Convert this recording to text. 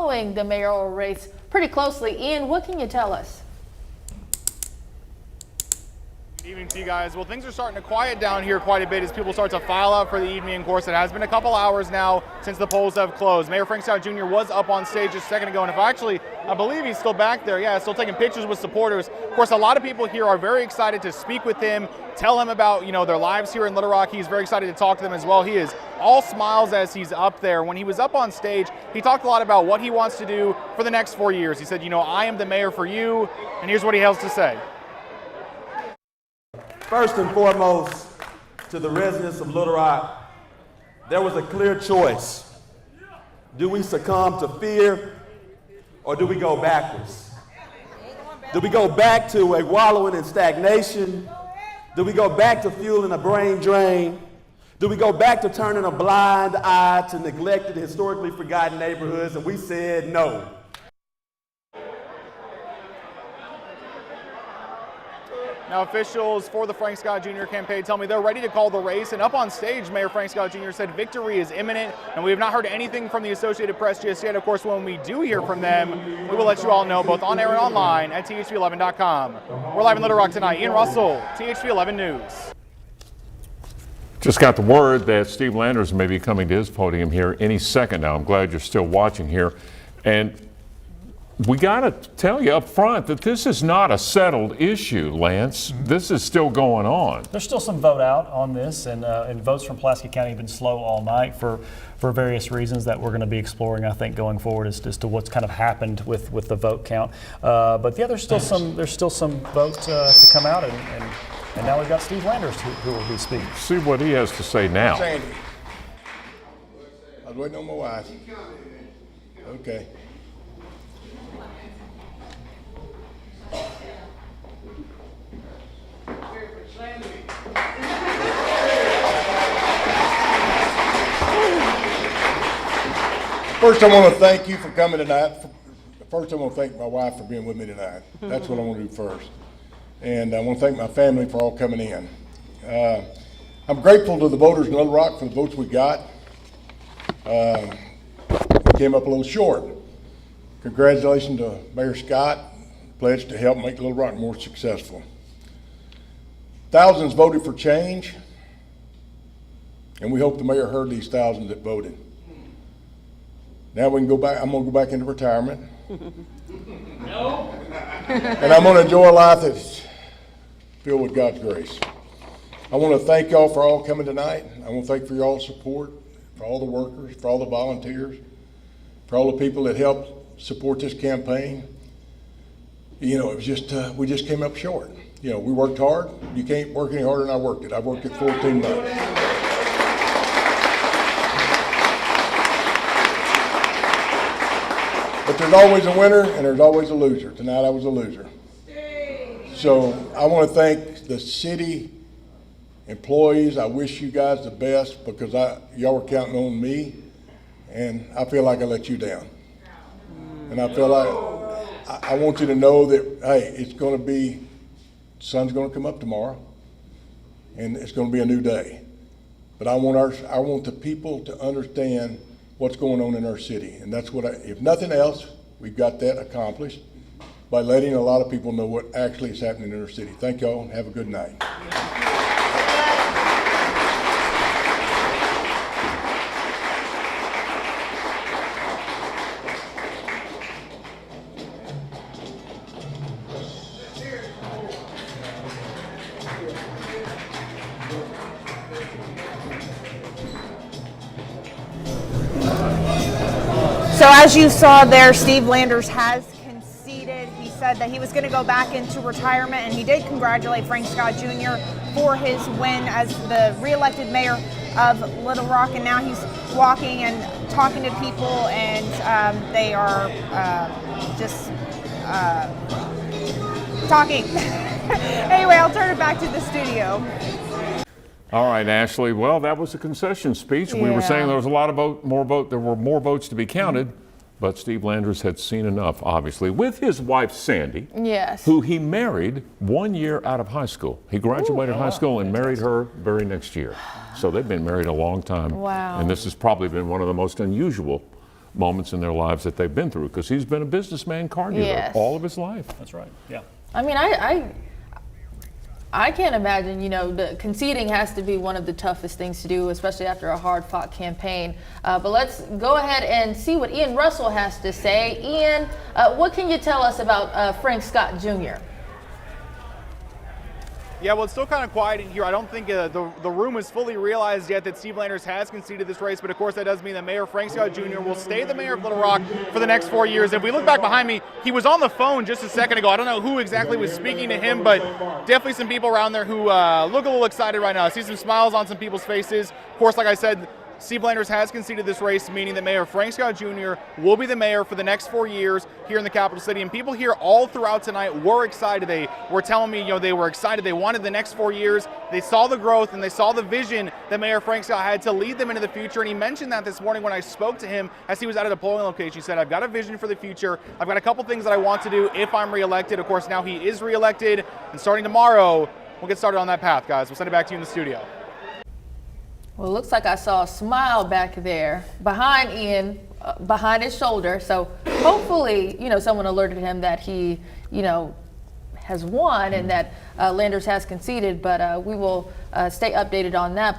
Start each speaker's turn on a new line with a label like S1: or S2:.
S1: following the mayoral race pretty closely. Ian, what can you tell us?
S2: Good evening to you guys. Well, things are starting to quiet down here quite a bit as people start to file out for the evening. Of course, it has been a couple hours now since the polls have closed. Mayor Frank Scott Jr. was up on stage just a second ago, and I believe he's still back there. Yeah, still taking pictures with supporters. Of course, a lot of people here are very excited to speak with him, tell him about, their lives here in Little Rock. He's very excited to talk to them as well. He is all smiles as he's up there. When he was up on stage, he talked a lot about what he wants to do for the next 4 years. He said, I am the mayor for you, and here's what he has to say.
S3: First and foremost, to the residents of Little Rock, there was a clear choice. Do we succumb to fear, or do we go backwards? Do we go back to a wallowing in stagnation? Do we go back to fueling a brain drain? Do we go back to turning a blind eye to neglected, historically forgotten neighborhoods? And we said no.
S2: Now, officials for the Frank Scott Jr. campaign tell me they're ready to call the race, and up on stage, Mayor Frank Scott Jr. said victory is imminent, and we have not heard anything from the Associated Press just yet. Of course, when we do hear from them, we will let you all know, both on air and online at THV11.com. We're live in Little Rock tonight. Ian Russell, THV11 News.
S4: Just got the word that Steve Landers may be coming to his podium here any second now. I'm glad you're still watching here. And we got to tell you up front that this is not a settled issue, Lance. This is still going on.
S5: There's still some vote out on this, and votes from Pulaski County have been slow all night for various reasons that we're going to be exploring, I think, going forward as to what's kind of happened with the vote count. But yeah, there's still some votes to come out, and now we've got Steve Landers who will be speaking.
S4: See what he has to say now.
S6: Sandy, I was waiting on my wife. Okay. First, I want to thank you for coming tonight. First, I want to thank my wife for being with me tonight. That's what I want to do first. And I want to thank my family for all coming in. I'm grateful to the voters in Little Rock for the votes we got. We came up a little short. Congratulations to Mayor Scott, pledged to help make Little Rock more successful. Thousands voted for change, and we hope the mayor heard these thousands that voted. Now we can go back. I'm going to go back into retirement. No. And I'm going to enjoy a life that's filled with God's grace. I want to thank y'all for all coming tonight. I want to thank for y'all's support, for all the workers, for all the volunteers, for all the people that helped support this campaign. It was just, we just came up short. We worked hard. You can't work any harder than I worked it. I worked it 14 months. But there's always a winner and there's always a loser. Tonight I was a loser. So I want to thank the city employees. I wish you guys the best because y'all were counting on me, and I feel like I let you down. And I feel like I want you to know that, hey, it's going to be, the sun's going to come up tomorrow, and it's going to be a new day. But I want the people to understand what's going on in our city. And that's what if nothing else, we've got that accomplished by letting a lot of people know what actually is happening in our city. Thank y'all and have a good night.
S7: So as you saw there, Steve Landers has conceded. He said that he was going to go back into retirement, and he did congratulate Frank Scott Jr. for his win as the re-elected mayor of Little Rock, and now he's walking and talking to people, and they are just talking. Anyway, I'll turn it back to the studio.
S4: All right, Ashley. Well, that was a concession speech. We were saying there was a lot of there were more votes to be counted, but Steve Landers had seen enough, obviously, with his wife, Sandy, who he married 1 year out of high school. He graduated high school and married her very next year. So they've been married a long time.
S1: Wow.
S4: And this has probably been one of the most unusual moments in their lives that they've been through, because he's been a businessman car dealer
S1: Yes.
S4: all of his life.
S5: That's right. Yeah.
S1: I mean, I can't imagine, the conceding has to be one of the toughest things to do, especially after a hard-fought campaign. But let's go ahead and see what Ian Russell has to say. Ian, what can you tell us about Frank Scott Jr.?
S2: Yeah, well, it's still kind of quiet in here. I don't think the room has fully realized yet that Steve Landers has conceded this race, but of course that does mean that Mayor Frank Scott Jr. will stay the mayor of Little Rock for the next 4 years. If we look back behind me, he was on the phone just a second ago. I don't know who exactly was speaking to him, but definitely some people around there who look a little excited right now. I see some smiles on some people's faces. Of course, like I said, Steve Landers has conceded this race, meaning that Mayor Frank Scott Jr. will be the mayor for the next 4 years here in the capital city. And people here all throughout tonight were excited. They were telling me, they were excited. They wanted the next 4 years. They saw the growth and they saw the vision that Mayor Frank Scott had to lead them into the future. And he mentioned that this morning when I spoke to him as he was out at a polling location. He said, I've got a vision for the future. I've got a couple things that I want to do if I'm reelected. Of course, now he is reelected. And starting tomorrow, we'll get started on that path, guys. We'll send it back to you in the studio.
S1: Well, it looks like I saw a smile back there behind Ian, behind his shoulder. So hopefully, someone alerted him that he, has won and that Landers has conceded. But we will stay updated on that.